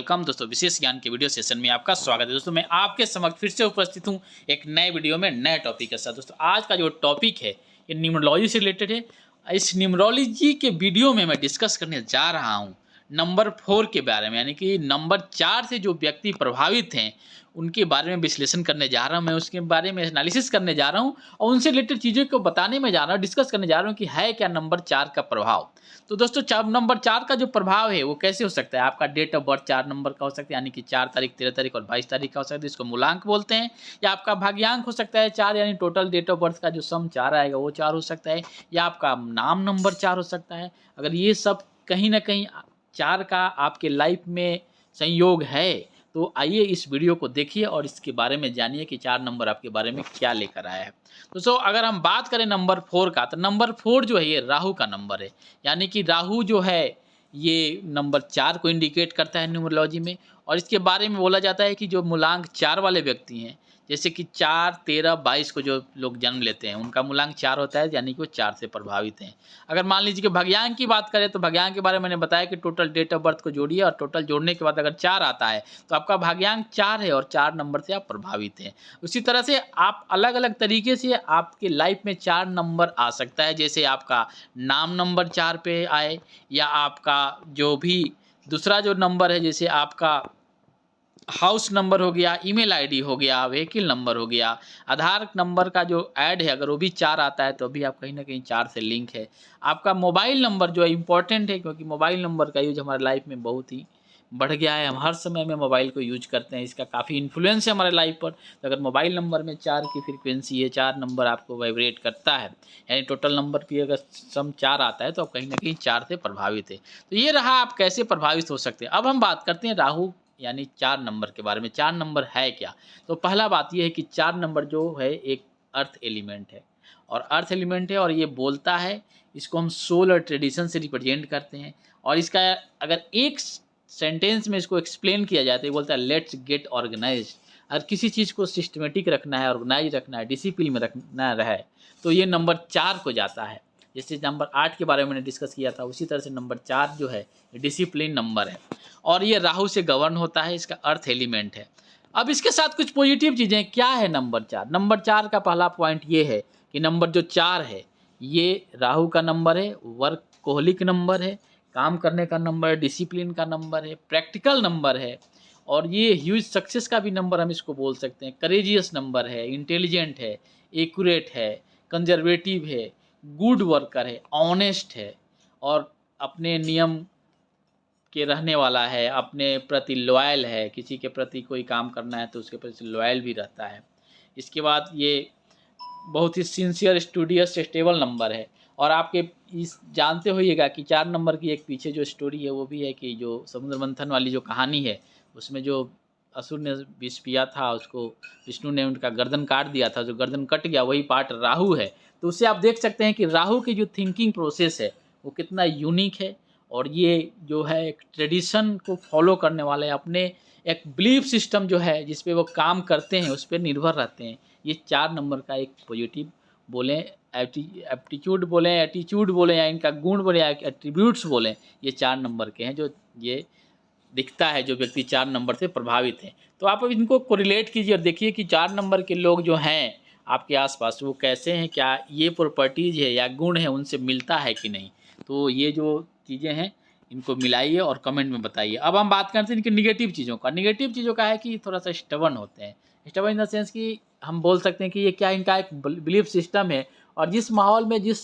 Welcome दोस्तों, विशेष ज्ञान के वीडियो सेशन में आपका स्वागत है। दोस्तों मैं आपके समक्ष फिर से उपस्थित हूं एक नए वीडियो में नए टॉपिक के साथ। दोस्तों आज का जो टॉपिक है ये न्यूमरोलॉजी से रिलेटेड है। इस न्यूमरोलॉजी के वीडियो में मैं डिस्कस करने जा रहा हूँ नंबर 4 के बारे में, यानी कि नंबर 4 से जो व्यक्ति प्रभावित हैं उनके बारे में विश्लेषण करने जा रहा हूँ। मैं उसके बारे में एनालिसिस करने जा रहा हूँ और उनसे रिलेटेड चीज़ों को बताने में जा रहा हूँ, डिस्कस करने जा रहा हूँ कि है क्या नंबर 4 का प्रभाव। तो दोस्तों नंबर 4 का जो प्रभाव है वो कैसे हो सकता है। आपका डेट ऑफ बर्थ 4 नंबर का हो सकता है, यानी कि 4 तारीख, 13 तारीख और 22 तारीख का हो सकता है, इसको मूलांक बोलते हैं। या आपका भाग्यांक हो सकता है 4, यानी टोटल डेट ऑफ बर्थ का जो सम 4 आएगा वो 4 हो सकता है। या आपका नाम नंबर 4 हो सकता है। अगर ये सब कहीं ना कहीं 4 का आपके लाइफ में संयोग है तो आइए इस वीडियो को देखिए और इसके बारे में जानिए कि 4 नंबर आपके बारे में क्या लेकर आया है। दोस्तों अगर हम बात करें नंबर 4 का, तो नंबर 4 जो है ये राहु का नंबर है, यानी कि राहु जो है ये नंबर 4 को इंडिकेट करता है न्यूमरोलॉजी में। और इसके बारे में बोला जाता है कि जो मूलांक 4 वाले व्यक्ति हैं, जैसे कि 4, 13, 22 को जो लोग जन्म लेते हैं उनका मूलांक 4 होता है, यानी कि वो 4 से प्रभावित हैं। अगर मान लीजिए कि भाग्यांक की बात करें तो भाग्यांक के बारे में मैंने बताया कि टोटल डेट ऑफ बर्थ को जोड़िए और टोटल जोड़ने के बाद अगर 4 आता है तो आपका भाग्यांक 4 है और 4 नंबर से आप प्रभावित हैं। उसी तरह से आप अलग अलग तरीके से आपके लाइफ में 4 नंबर आ सकता है, जैसे आपका नाम नंबर 4 पे आए, या आपका जो भी दूसरा जो नंबर है जैसे आपका हाउस नंबर हो गया, ईमेल आईडी हो गया, व्हीकल नंबर हो गया, आधार नंबर का जो ऐड है अगर वो भी 4 आता है तो भी आप कहीं ना कहीं 4 से लिंक है। आपका मोबाइल नंबर जो है इम्पॉर्टेंट है, क्योंकि मोबाइल नंबर का यूज हमारे लाइफ में बहुत ही बढ़ गया है। हम हर समय में मोबाइल को यूज करते हैं, इसका काफ़ी इन्फ्लुएंस है हमारे लाइफ पर। तो अगर मोबाइल नंबर में 4 की फ्रीक्वेंसी है, 4 नंबर आपको वाइब्रेट करता है, यानी टोटल नंबर की अगर सम 4 आता है तो आप कहीं ना कहीं 4 से प्रभावित है। तो ये रहा आप कैसे प्रभावित हो सकते हैं। अब हम बात करते हैं राहु यानी 4 नंबर के बारे में। 4 नंबर है क्या। तो पहला बात यह है कि 4 नंबर जो है एक अर्थ एलिमेंट है, और अर्थ एलिमेंट है और ये बोलता है, इसको हम सोल और ट्रेडिशन से रिप्रेजेंट करते हैं। और इसका अगर एक सेंटेंस में इसको एक्सप्लेन किया जाए तो ये बोलता है लेट्स गेट ऑर्गेनाइज्ड। अगर किसी चीज़ को सिस्टमेटिक रखना है, ऑर्गेनाइज रखना है, डिसिप्लिन में रखना रहे तो ये नंबर 4 को जाता है। जैसे नंबर 8 के बारे में मैंने डिस्कस किया था, उसी तरह से नंबर 4 जो है डिसिप्लिन नंबर है और ये राहु से गवर्न होता है, इसका अर्थ एलिमेंट है। अब इसके साथ कुछ पॉजिटिव चीज़ें क्या है नंबर 4। नंबर 4 का पहला पॉइंट ये है कि नंबर जो 4 है ये राहु का नंबर है, वर्कहोलिक नंबर है, काम करने का नंबर है, डिसिप्लिन का नंबर है, प्रैक्टिकल नंबर है, और ये ह्यूज सक्सेस का भी नंबर हम इसको बोल सकते हैं। करेजियस नंबर है, इंटेलिजेंट है, एक्यूरेट है, कंजर्वेटिव है, गुड वर्कर है, ऑनेस्ट है और अपने नियम के रहने वाला है, अपने प्रति लॉयल है। किसी के प्रति कोई काम करना है तो उसके प्रति लॉयल भी रहता है। इसके बाद ये बहुत ही सिंसियर, स्टूडियस, स्टेबल नंबर है। और आपके इस जानते होइएगा कि 4 नंबर की एक पीछे जो स्टोरी है वो भी है कि जो समुद्र मंथन वाली जो कहानी है उसमें जो असुर ने विष पिया था उसको विष्णु ने उनका गर्दन काट दिया था, जो गर्दन कट गया वही पार्ट राहु है। तो उससे आप देख सकते हैं कि राहु की जो थिंकिंग प्रोसेस है वो कितना यूनिक है, और ये जो है एक ट्रेडिशन को फॉलो करने वाले, अपने एक बिलीफ सिस्टम जो है जिस पे वो काम करते हैं उस पर निर्भर रहते हैं। ये 4 नंबर का एक पॉजिटिव बोलें, एप्टीट्यूड बोलें, एटीट्यूड बोलें, या इनका गुण बोलें, या एट्रीब्यूट्स बोलें, ये 4 नंबर के हैं जो ये दिखता है जो व्यक्ति 4 नंबर से प्रभावित हैं। तो आप इनको कोरिलेट कीजिए और देखिए कि 4 नंबर के लोग जो हैं आपके आसपास वो कैसे हैं, क्या ये प्रॉपर्टीज़ है या गुण है उनसे मिलता है कि नहीं। तो ये जो चीज़ें हैं इनको मिलाइए और कमेंट में बताइए। अब हम बात करते हैं इनके निगेटिव चीज़ों का। निगेटिव चीज़ों का है कि थोड़ा सा स्टबर्न होते हैं। स्टबर्न इन द सेंस कि हम बोल सकते हैं कि ये क्या इनका एक बिलीफ सिस्टम है, और जिस माहौल में जिस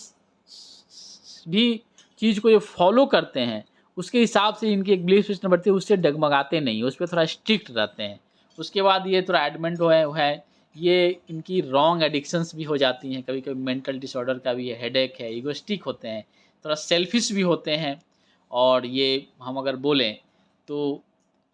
भी चीज़ को ये फॉलो करते हैं उसके हिसाब से इनकी एक बिलीफ सिस्टम बढ़ती है, उससे डगमगाते नहीं, उस पर थोड़ा स्ट्रिक्ट रहते हैं। उसके बाद ये थोड़ा एडमेंट है ये इनकी रॉन्ग एडिक्शंस भी हो जाती हैं, कभी कभी मेंटल डिसऑर्डर का भी है, हेडेक है, ईगोइस्टिक होते हैं, थोड़ा सेल्फिश भी होते हैं। और ये हम अगर बोलें तो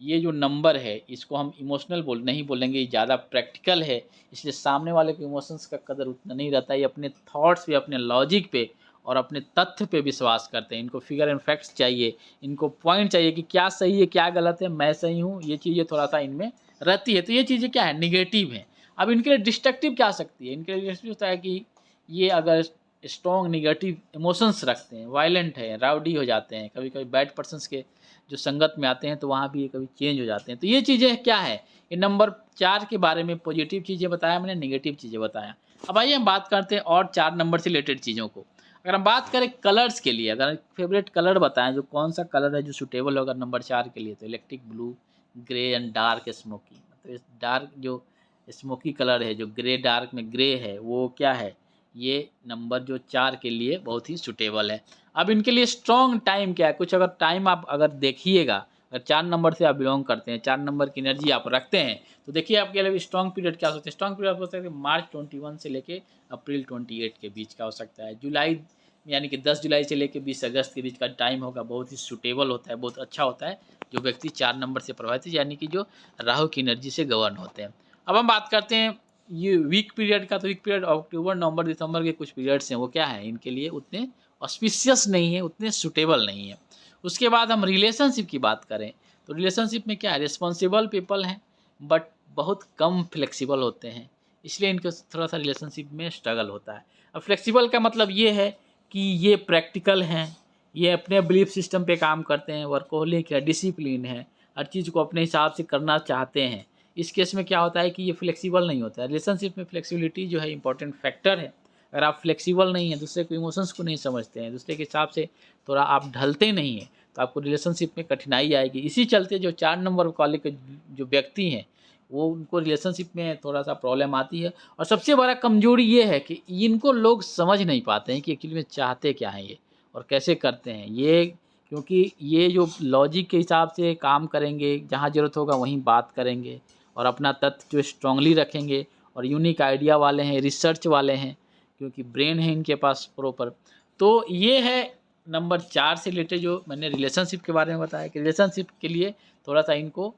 ये जो नंबर है इसको हम इमोशनल नहीं बोलेंगे, ये ज़्यादा प्रैक्टिकल है, इसलिए सामने वाले के इमोशंस का कदर उतना नहीं रहता है। ये अपने थॉट्स पे, अपने लॉजिक पे और अपने तथ्य पे विश्वास करते हैं। इनको फिगर एंड फैक्ट्स चाहिए, इनको पॉइंट चाहिए कि क्या सही है क्या गलत है, मैं सही हूँ, ये चीज़ें थोड़ा सा इनमें रहती है। तो ये चीज़ें क्या है, निगेटिव हैं। अब इनके लिए डिस्ट्रक्टिव क्या आ सकती है, इनके लिए डिस्ट्रक्टिव होता है कि ये अगर स्ट्रॉन्ग निगेटिव इमोशंस रखते हैं, वायलेंट है, राउडी हो जाते हैं, कभी कभी बैड पर्सन्स के जो संगत में आते हैं तो वहाँ भी ये कभी चेंज हो जाते हैं। तो ये चीज़ें क्या है, ये नंबर 4 के बारे में पॉजिटिव चीज़ें बताया मैंने, निगेटिव चीज़ें बताया। अब आइए हम बात करते हैं और 4 नंबर से रिलेटेड चीज़ों को। अगर हम बात करें कलर्स के लिए, अगर फेवरेट कलर बताएं जो कौन सा कलर है जो सूटेबल होगा नंबर 4 के लिए, तो electric blue, grey and dark smoky. मतलब इस डार्क जो स्मोकी कलर है, जो ग्रे डार्क में ग्रे है, वो क्या है, ये नंबर जो 4 के लिए बहुत ही सूटेबल है। अब इनके लिए स्ट्रॉन्ग टाइम क्या है, कुछ अगर टाइम आप अगर देखिएगा, अगर 4 नंबर से आप बिलोंग करते हैं, 4 नंबर की एनर्जी आप रखते हैं, तो देखिए आपके लिए स्ट्रॉन्ग पीरियड क्या हो सकता है। स्ट्रॉन्ग पीरियड हो सकता है मार्च 21 से लेके अप्रैल 28 के बीच का हो सकता है। जुलाई यानी कि 10 जुलाई से लेकर 20 अगस्त के बीच का टाइम होगा, बहुत ही सूटेबल होता है, बहुत अच्छा होता है जो व्यक्ति 4 नंबर से प्रभावित है, यानी कि जो राहु की एनर्जी से गवर्न होते हैं। अब हम बात करते हैं ये वीक पीरियड का। तो वीक पीरियड अक्टूबर नवंबर दिसंबर के कुछ पीरियड्स हैं, वो क्या है, इनके लिए उतने ऑस्पिशियस नहीं है, उतने सूटेबल नहीं है। उसके बाद हम रिलेशनशिप की बात करें तो रिलेशनशिप में क्या है, रिस्पॉन्सिबल पीपल हैं बट बहुत कम फ्लेक्सिबल होते हैं, इसलिए इनको थोड़ा सा रिलेशनशिप में स्ट्रगल होता है। अब फ्लेक्सिबल का मतलब ये है कि ये प्रैक्टिकल हैं, ये अपने बिलीफ सिस्टम पे काम करते हैं, वर्कोहलिक है, डिसिप्लिन है, हर चीज़ को अपने हिसाब से करना चाहते हैं। इस केस में क्या होता है कि ये फ्लेक्सिबल नहीं होता है। रिलेशनशिप में फ्लेक्सिबिलिटी जो है इंपॉर्टेंट फैक्टर है। अगर आप फ्लेक्सिबल नहीं हैं, दूसरे के इमोशंस को नहीं समझते हैं, दूसरे के हिसाब से थोड़ा आप ढलते नहीं हैं, तो आपको रिलेशनशिप में कठिनाई आएगी। इसी चलते जो 4 नंबर वाले के जो व्यक्ति हैं, वो उनको रिलेशनशिप में थोड़ा सा प्रॉब्लम आती है। और सबसे बड़ा कमजोरी ये है कि इनको लोग समझ नहीं पाते हैं कि एक्चुअली में चाहते क्या हैं ये और कैसे करते हैं ये, क्योंकि ये जो लॉजिक के हिसाब से काम करेंगे, जहाँ ज़रूरत होगा वहीं बात करेंगे और अपना तथ्य जो स्ट्रांगली रखेंगे, और यूनिक आइडिया वाले हैं, रिसर्च वाले हैं, क्योंकि ब्रेन है इनके पास प्रॉपर। तो ये है नंबर 4 से रिलेटेड जो मैंने रिलेशनशिप के बारे में बताया कि रिलेशनशिप के लिए थोड़ा सा इनको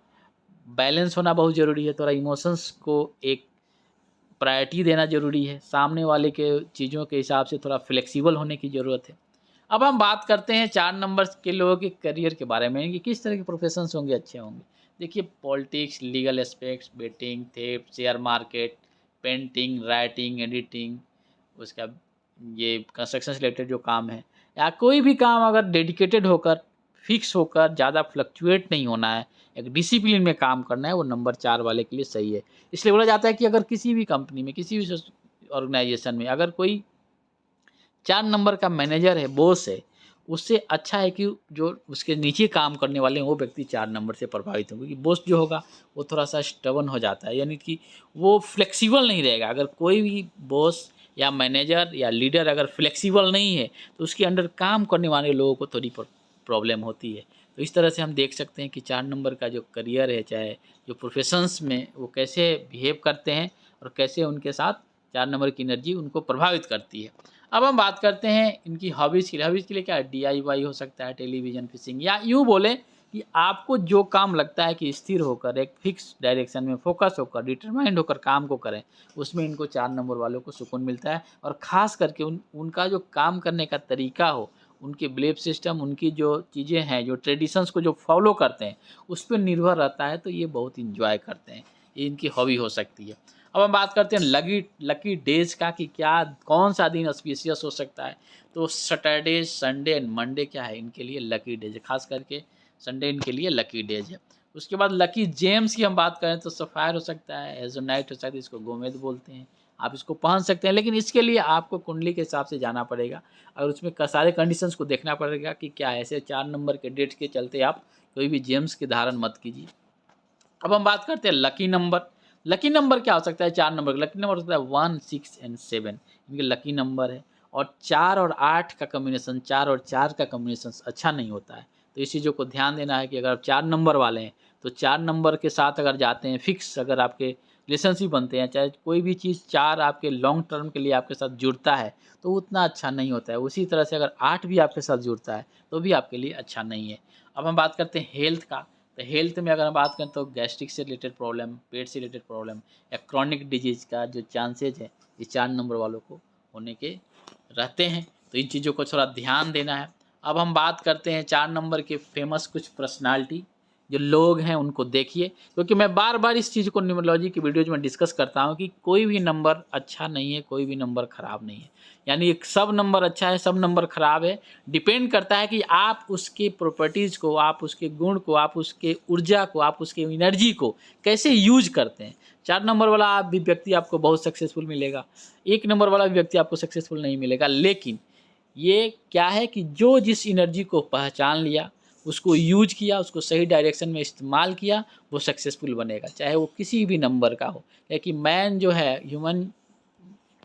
बैलेंस होना बहुत ज़रूरी है, थोड़ा इमोशंस को एक प्रायोरिटी देना ज़रूरी है, सामने वाले के चीज़ों के हिसाब से थोड़ा फ्लेक्सिबल होने की ज़रूरत है। अब हम बात करते हैं 4 नंबर के लोगों के करियर के बारे में कि किस तरह के प्रोफेशंस होंगे अच्छे होंगे। देखिए politics, legal aspects, betting, theft, share market, painting, writing, editing, उसका ये कंस्ट्रक्शन से रिलेटेड जो काम है, या कोई भी काम अगर डेडिकेटेड होकर, फिक्स होकर, ज़्यादा फ्लक्चुएट नहीं होना है, एक डिसिप्लिन में काम करना है, वो नंबर 4 वाले के लिए सही है। इसलिए बोला जाता है कि अगर किसी भी कंपनी में, किसी भी ऑर्गेनाइजेशन में अगर कोई 4 नंबर का मैनेजर है, बॉस है, उससे अच्छा है कि जो उसके नीचे काम करने वाले हैं वो व्यक्ति 4 नंबर से प्रभावित हों, क्योंकि बॉस जो होगा वो थोड़ा सा स्टबन हो जाता है, यानी कि वो फ्लेक्सिबल नहीं रहेगा। अगर कोई भी बॉस या मैनेजर या लीडर अगर फ्लेक्सिबल नहीं है तो उसके अंडर काम करने वाले लोगों को थोड़ी प्रॉब्लम होती है। तो इस तरह से हम देख सकते हैं कि 4 नंबर का जो करियर है, चाहे जो प्रोफेशंस में, वो कैसे बिहेव करते हैं और कैसे उनके साथ 4 नंबर की एनर्जी उनको प्रभावित करती है। अब हम बात करते हैं इनकी हॉबीज़ के लिए। हॉबीज़ के लिए क्या है, DIY हो सकता है, टेलीविज़न, फिशिंग, या यूँ बोलें कि आपको जो काम लगता है कि स्थिर होकर एक फिक्स डायरेक्शन में फोकस होकर, डिटरमाइंड होकर काम को करें, उसमें इनको 4 नंबर वालों को सुकून मिलता है। और ख़ास करके उनका जो काम करने का तरीका हो, उनके बिलीफ सिस्टम, उनकी जो चीज़ें हैं, जो ट्रेडिशंस को जो फॉलो करते हैं, उस पर निर्भर रहता है, तो ये बहुत इंजॉय करते हैं। ये इनकी हॉबी हो सकती है। अब हम बात करते हैं लकी डेज का कि क्या कौन सा दिन ऑस्पिशियस हो सकता है। तो सैटरडे, संडे एंड मंडे क्या है इनके लिए लकी डेज है, खास करके संडे इनके लिए लकी डेज है। उसके बाद लकी जेम्स की हम बात करें तो सफ़ायर हो सकता है, एजोनाइट हो सकता है, इसको गोमेद बोलते हैं, आप इसको पहन सकते हैं, लेकिन इसके लिए आपको कुंडली के हिसाब से जाना पड़ेगा और उसमें सारे कंडीशंस को देखना पड़ेगा कि क्या ऐसे 4 नंबर के डेट के चलते आप कोई भी जेम्स की धारण मत कीजिए। अब हम बात करते हैं लकी नंबर। लकी नंबर क्या हो सकता है, 4 नंबर का लकी नंबर हो सकता है 1, 6 एंड 7, इनके लकी नंबर है। और 4 और 8 का कम्बिनेशन, 4 और 4 का कम्बिनेशन अच्छा नहीं होता है, तो इस चीज़ों को ध्यान देना है कि अगर आप 4 नंबर वाले हैं तो 4 नंबर के साथ अगर जाते हैं, फिक्स अगर आपके रिलेशनशिप बनते हैं, चाहे कोई भी चीज़ 4 आपके लॉन्ग टर्म के लिए आपके साथ जुड़ता है तो उतना अच्छा नहीं होता है। उसी तरह से अगर 8 भी आपके साथ जुड़ता है तो भी आपके लिए अच्छा नहीं है। अब हम बात करते हैं हेल्थ का। तो हेल्थ में अगर हम बात करें तो गैस्ट्रिक से रिलेटेड प्रॉब्लम, पेट से रिलेटेड प्रॉब्लम या क्रॉनिक डिजीज़ का जो चांसेज है ये 4 नंबर वालों को होने के रहते हैं, तो इन चीज़ों को थोड़ा ध्यान देना है। अब हम बात करते हैं 4 नंबर के फेमस कुछ पर्सनालिटी जो लोग हैं उनको देखिए, क्योंकि मैं बार बार इस चीज़ को न्यूमरोलॉजी की वीडियोज में डिस्कस करता हूँ कि कोई भी नंबर अच्छा नहीं है, कोई भी नंबर ख़राब नहीं है। यानी सब नंबर अच्छा है, सब नंबर ख़राब है। डिपेंड करता है कि आप उसके प्रॉपर्टीज़ को, आप उसके गुण को, आप उसके ऊर्जा को, आप उसके एनर्जी को कैसे यूज करते हैं। 4 नंबर वाला आप भी व्यक्ति आपको बहुत सक्सेसफुल मिलेगा, 1 नंबर वाला भी व्यक्ति आपको सक्सेसफुल नहीं मिलेगा। लेकिन ये क्या है कि जो जिस एनर्जी को पहचान लिया, उसको यूज किया, उसको सही डायरेक्शन में इस्तेमाल किया, वो सक्सेसफुल बनेगा, चाहे वो किसी भी नंबर का हो। क्योंकि मैन जो है, ह्यूमन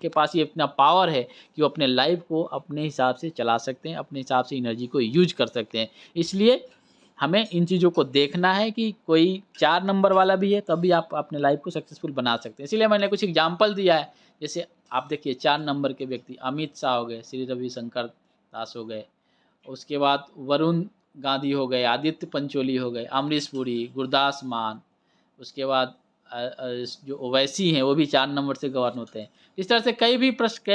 के पास ये इतना पावर है कि वो अपने लाइफ को अपने हिसाब से चला सकते हैं, अपने हिसाब से एनर्जी को यूज कर सकते हैं। इसलिए हमें इन चीज़ों को देखना है कि कोई 4 नंबर वाला भी है तब भी आप अपने लाइफ को सक्सेसफुल बना सकते हैं। इसीलिए मैंने कुछ एग्जांपल दिया है। जैसे आप देखिए 4 नंबर के व्यक्ति अमित शाह हो गए, श्री रविशंकर दास हो गए, उसके बाद वरुण गांधी हो गए, आदित्य पंचोली हो गए, अमरीश पुरी, गुरदास मान, उसके बाद जो ओवैसी हैं वो भी 4 नंबर से गवर्न होते हैं। इस तरह से कई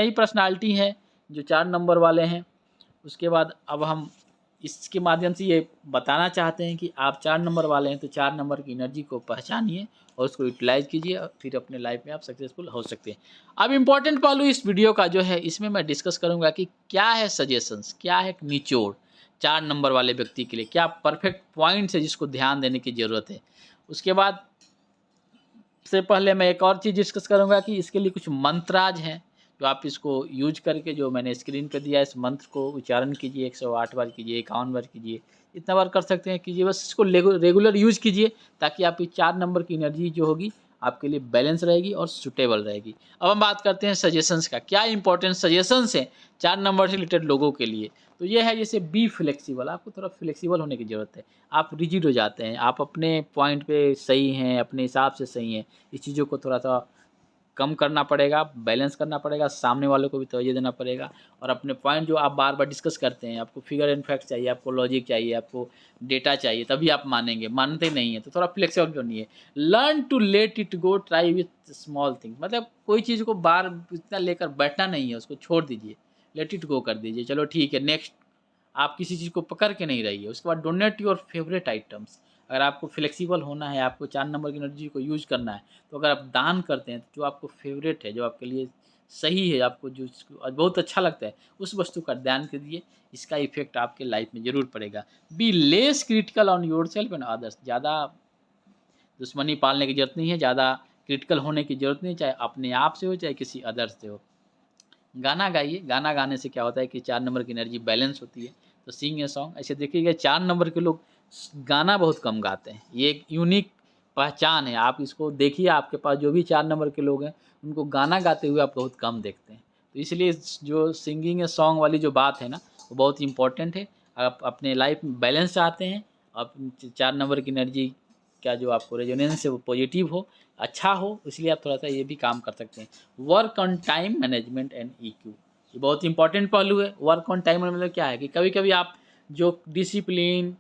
पर्सनालिटी हैं जो 4 नंबर वाले हैं। उसके बाद अब हम इसके माध्यम से ये बताना चाहते हैं कि आप 4 नंबर वाले हैं तो 4 नंबर की एनर्जी को पहचानिए और उसको यूटिलाइज कीजिए, और फिर अपने लाइफ में आप सक्सेसफुल हो सकते हैं। अब इम्पॉर्टेंट पहलू इस वीडियो का जो है, इसमें मैं डिस्कस करूंगा कि क्या है सजेशंस, क्या है निचोड़ 4 नंबर वाले व्यक्ति के लिए, क्या परफेक्ट पॉइंट्स है जिसको ध्यान देने की ज़रूरत है। उसके बाद से पहले मैं एक और चीज़ डिस्कस करूंगा कि इसके लिए कुछ मंत्राज हैं जो आप इसको यूज करके, जो मैंने स्क्रीन पे दिया है, इस मंत्र को उच्चारण कीजिए, 108 बार कीजिए, 51 बार कीजिए, इतना बार कर सकते हैं कीजिए। बस इसको रेगुलर यूज कीजिए ताकि आपकी 4 नंबर की एनर्जी जो होगी आपके लिए बैलेंस रहेगी और सुटेबल रहेगी। अब हम बात करते हैं सजेशंस का। क्या इंपॉर्टेंट सजेशंस हैं 4 नंबर से रिलेटेड लोगों के लिए। तो ये है, जैसे बी फ्लेक्सिबल, आपको थोड़ा फ्लेक्सिबल होने की ज़रूरत है। आप रिजिड हो जाते हैं, आप अपने पॉइंट पे सही हैं, अपने हिसाब से सही हैं। इस चीज़ों को थोड़ा सा कम करना पड़ेगा, बैलेंस करना पड़ेगा, सामने वालों को भी तवज्जो देना पड़ेगा। और अपने पॉइंट जो आप बार बार डिस्कस करते हैं, आपको फिगर एंड फैक्ट चाहिए, आपको लॉजिक चाहिए, आपको डेटा चाहिए, तभी आप मानेंगे। मानते नहीं है तो थोड़ा फ्लेक्सिबल बनिए। Learn to let it go, try with small thing. मतलब कोई चीज़ को बार इतना लेकर बैठना नहीं है, उसको छोड़ दीजिए, लेट इट गो कर दीजिए, चलो ठीक है नेक्स्ट। आप किसी चीज़ को पकड़ के नहीं रहिए। उसके बाद डोनेट योर फेवरेट आइटम्स। अगर आपको फ्लेक्सिबल होना है, आपको 4 नंबर की एनर्जी को यूज करना है, तो अगर आप दान करते हैं तो जो आपको फेवरेट है, जो आपके लिए सही है, आपको जो बहुत अच्छा लगता है, उस वस्तु का दान कीजिए। इसका इफेक्ट आपके लाइफ में ज़रूर पड़ेगा। Be less critical on your self and others. ज़्यादा दुश्मनी पालने की जरूरत नहीं है, ज़्यादा क्रिटिकल होने की जरूरत नहीं, चाहे अपने आप से हो चाहे किसी अदर्स से हो। गाना गाइए, गाना गाने से क्या होता है कि 4 नंबर की एनर्जी बैलेंस होती है। तो सिंग ए सॉन्ग। ऐसे देखिएगा 4 नंबर के लोग गाना बहुत कम गाते हैं, ये एक यूनिक पहचान है। आप इसको देखिए, आपके पास जो भी 4 नंबर के लोग हैं उनको गाना गाते हुए आप बहुत कम देखते हैं। तो इसलिए जो सिंगिंग ए सॉन्ग वाली जो बात है ना, वो बहुत इंपॉर्टेंट है। आप अपने लाइफ में बैलेंस चाहते हैं, आप 4 नंबर की एनर्जी का जो आपको रेजोनेंस है वो पॉजिटिव हो, अच्छा हो, इसलिए आप थोड़ा सा ये भी काम कर सकते हैं। Work on time management and EQ, ये बहुत इंपॉर्टेंट पहलू है। वर्क ऑन टाइम मतलब क्या है कि कभी कभी आप जो डिसिप्लिन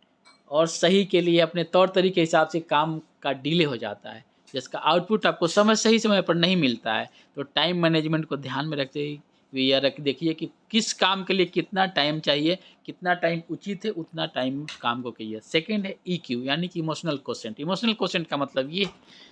और सही के लिए अपने तौर तरीके के हिसाब से काम का डिले हो जाता है, जिसका आउटपुट आपको सही समय पर नहीं मिलता है। तो टाइम मैनेजमेंट को ध्यान में रखते हुए यह रख देखिए कि किस काम के लिए कितना टाइम चाहिए, कितना टाइम उचित है, उतना टाइम उस काम को कीजिए। सेकंड है EQ, यानी कि इमोशनल क्वोशेंट। इमोशनल क्वोशेंट का मतलब ये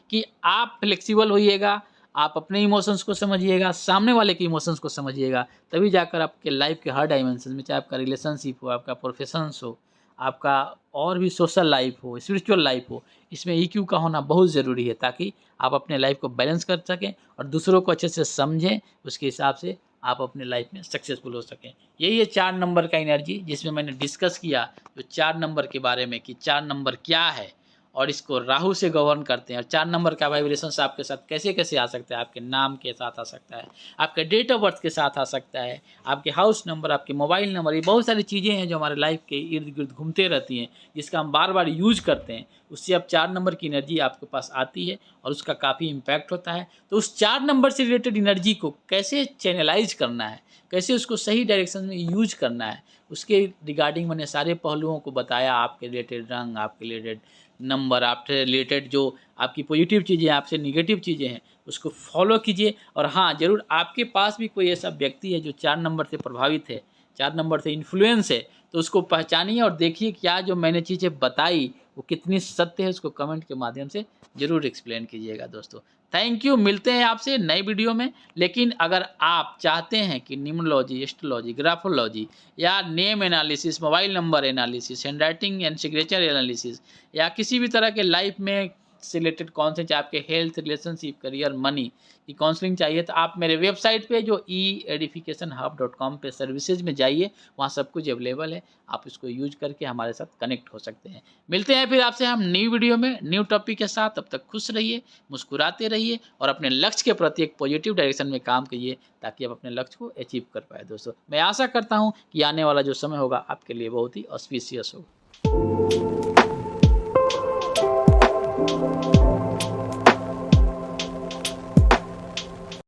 कि आप फ्लेक्सिबल होइएगा, आप अपने इमोशंस को समझिएगा, सामने वाले के इमोशंस को समझिएगा, तभी जाकर आपके लाइफ के हर डायमेंशन में, चाहे आपका रिलेशनशिप हो, आपका प्रोफेशंस हो, आपका और भी सोशल लाइफ हो, स्पिरिचुअल लाइफ हो, इसमें EQ का होना बहुत ज़रूरी है, ताकि आप अपने लाइफ को बैलेंस कर सकें और दूसरों को अच्छे से समझें, उसके हिसाब से आप अपने लाइफ में सक्सेसफुल हो सकें। यही है 4 नंबर का एनर्जी, जिसमें मैंने डिस्कस किया जो 4 नंबर के बारे में कि 4 नंबर क्या है और इसको राहु से गवर्न करते हैं। और 4 नंबर का वाइब्रेशंस आपके साथ कैसे कैसे आ सकता है, आपके नाम के साथ आ सकता है, आपके डेट ऑफ बर्थ के साथ आ सकता है, आपके हाउस नंबर, आपके मोबाइल नंबर, ये बहुत सारी चीज़ें हैं जो हमारे लाइफ के इर्द गिर्द घूमते रहती हैं, जिसका हम बार बार यूज करते हैं। उससे अब 4 नंबर की एनर्जी आपके पास आती है और उसका काफ़ी इम्पैक्ट होता है। तो उस 4 नंबर से रिलेटेड एनर्जी को कैसे चैनलाइज करना है, कैसे उसको सही डायरेक्शन में यूज करना है, उसके रिगार्डिंग मैंने सारे पहलुओं को बताया। आपके रिलेटेड रंग, आपके रिलेटेड नंबर, आपसे रिलेटेड जो आपकी पॉजिटिव चीज़ें हैं, आपसे निगेटिव चीज़ें हैं, उसको फॉलो कीजिए। और हाँ, ज़रूर आपके पास भी कोई ऐसा व्यक्ति है जो 4 नंबर से प्रभावित है, 4 नंबर से इन्फ्लुएंस है, तो उसको पहचानिए और देखिए क्या जो मैंने चीज़ें बताई वो कितनी सत्य है, उसको कमेंट के माध्यम से ज़रूर एक्सप्लेन कीजिएगा दोस्तों। थैंक यू, मिलते हैं आपसे नई वीडियो में। लेकिन अगर आप चाहते हैं कि न्यूमरोलॉजी, एस्ट्रोलॉजी, ग्राफोलॉजी या name analysis, mobile number analysis, handwriting and signature analysis या किसी भी तरह के लाइफ में से रिलेटेड कौन से, चाहे आपके हेल्थ, रिलेशनशिप, करियर, मनी की काउंसलिंग चाहिए, तो आप मेरे वेबसाइट पे जो eeducationhub.com पे सर्विसेज में जाइए, वहाँ सब कुछ अवेलेबल है। आप इसको यूज करके हमारे साथ कनेक्ट हो सकते हैं। मिलते हैं फिर आपसे हम न्यू वीडियो में न्यू टॉपिक के साथ। तब तक खुश रहिए, मुस्कुराते रहिए और अपने लक्ष्य के प्रति एक पॉजिटिव डायरेक्शन में काम कीजिए, ताकि आप अपने लक्ष्य को अचीव कर पाए। दोस्तों, मैं आशा करता हूँ कि आने वाला जो समय होगा आपके लिए बहुत ही ऑस्पिशियस होगा।